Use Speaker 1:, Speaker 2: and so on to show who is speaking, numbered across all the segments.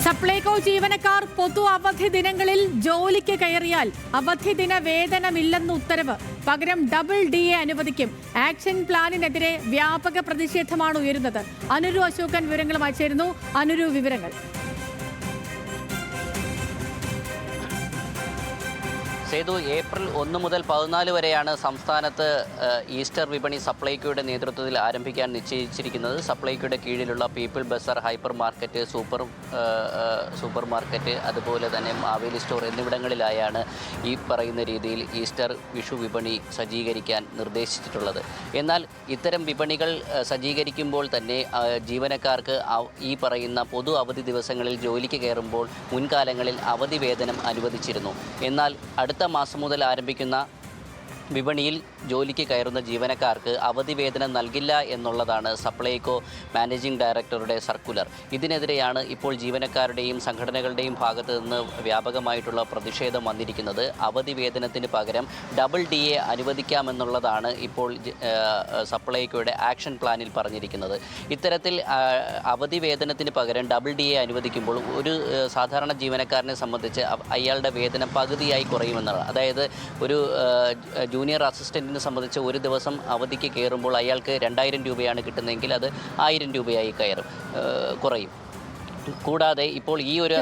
Speaker 1: സപ്ലൈകോ ജീവനക്കാർ പൊതു അവധി ദിനങ്ങളിൽ ജോലിക്ക് കയറിയാൽ അവധി ദിന വേതനമില്ലെന്ന് ഉത്തരവ്. പകരം ഡബിൾ DA അനുവദിക്കും. ആക്ഷൻ പ്ലാനിനെതിരെ വ്യാപക പ്രതിഷേധമാണ് ഉയരുന്നത്. അനുരു അശോകൻ വിവരങ്ങളുമായി ചേരുന്നു. അനുരു, വിവരങ്ങൾ.
Speaker 2: സേതു, ഏപ്രിൽ 1 മുതൽ 14 വരെയാണ് സംസ്ഥാനത്ത് ഈസ്റ്റർ വിപണി സപ്ലൈകോയുടെ നേതൃത്വത്തിൽ ആരംഭിക്കാൻ നിശ്ചയിച്ചിരിക്കുന്നത്. സപ്ലൈകോയുടെ കീഴിലുള്ള people bazaar, hyper market, super market, അതുപോലെ തന്നെ മാവേലി സ്റ്റോർ എന്നിവിടങ്ങളിലായാണ് ഈ പറയുന്ന രീതിയിൽ ഈസ്റ്റർ വിഷു വിപണി സജ്ജീകരിക്കാൻ നിർദ്ദേശിച്ചിട്ടുള്ളത്. എന്നാൽ ഇത്തരം വിപണികൾ സജ്ജീകരിക്കുമ്പോൾ തന്നെ ജീവനക്കാർക്ക് ഈ പറയുന്ന പൊതു അവധി ദിവസങ്ങളിൽ ജോലിക്ക് കയറുമ്പോൾ മുൻകാലങ്ങളിൽ അവധി വേതനം അനുവദിച്ചിരുന്നു. എന്നാൽ അടുത്ത മാസം മുതൽ ആരംഭിക്കുന്ന വിപണിയിൽ ജോലിക്ക് കയറുന്ന ജീവനക്കാർക്ക് അവധി വേതനം നൽകില്ല എന്നുള്ളതാണ് സപ്ലൈകോ മാനേജിംഗ് ഡയറക്ടറുടെ സർക്കുലർ. ഇതിനെതിരെയാണ് ഇപ്പോൾ ജീവനക്കാരുടെയും സംഘടനകളുടെയും ഭാഗത്ത് നിന്ന് വ്യാപകമായിട്ടുള്ള പ്രതിഷേധം വന്നിരിക്കുന്നത്. അവധി വേതനത്തിന് പകരം ഡബിൾ DA അനുവദിക്കാമെന്നുള്ളതാണ് ഇപ്പോൾ സപ്ലൈകോയുടെ ആക്ഷൻ പ്ലാനിൽ പറഞ്ഞിരിക്കുന്നത്. ഇത്തരത്തിൽ അവധി വേതനത്തിന് പകരം ഡബിൾ DA അനുവദിക്കുമ്പോൾ ഒരു സാധാരണ ജീവനക്കാരനെ സംബന്ധിച്ച് അയാളുടെ വേതനം പകുതിയായി കുറയുമെന്നാണ്. അതായത് ഒരു ജൂനിയർ അസിസ്റ്റൻറ്റിനെ സംബന്ധിച്ച് ഒരു ദിവസം അവധിക്ക് കയറുമ്പോൾ അയാൾക്ക് 2000 രൂപയാണ് കിട്ടുന്നതെങ്കിൽ അത് 1000 രൂപയായി കുറയും. കൂടാതെ ഇപ്പോൾ ഈ ഒരു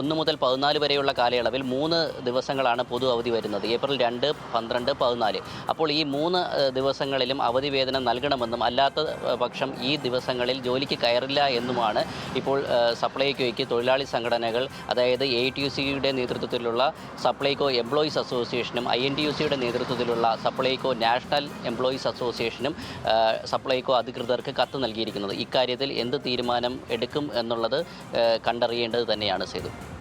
Speaker 2: 1 മുതൽ 14 വരെയുള്ള കാലയളവിൽ 3 ദിവസങ്ങളാണ് പൊതു അവധി വരുന്നത്. ഏപ്രിൽ 2, 12, 14. അപ്പോൾ ഈ 3 ദിവസങ്ങളിലും അവധി വേതനം നൽകണമെന്നും അല്ലാത്ത പക്ഷം ഈ ദിവസങ്ങളിൽ ജോലിക്ക് കയറില്ല എന്നുമാണ് ഇപ്പോൾ സപ്ലൈകോയ്ക്ക് തൊഴിലാളി സംഘടനകൾ, അതായത് AITUC-യുടെ നേതൃത്വത്തിലുള്ള സപ്ലൈകോ എംപ്ലോയീസ് അസോസിയേഷനും INTUC-യുടെ നേതൃത്വത്തിലുള്ള സപ്ലൈകോ നാഷണൽ എംപ്ലോയീസ് അസോസിയേഷനും സപ്ലൈകോ അധികൃതർക്ക് കത്ത് നൽകിയിരിക്കുന്നത്. ഇക്കാര്യത്തിൽ എന്ത് തീരുമാനം എടുക്കും എന്നുള്ളത് കണ്ടറിയേണ്ടത് തന്നെയാണ് സേതു.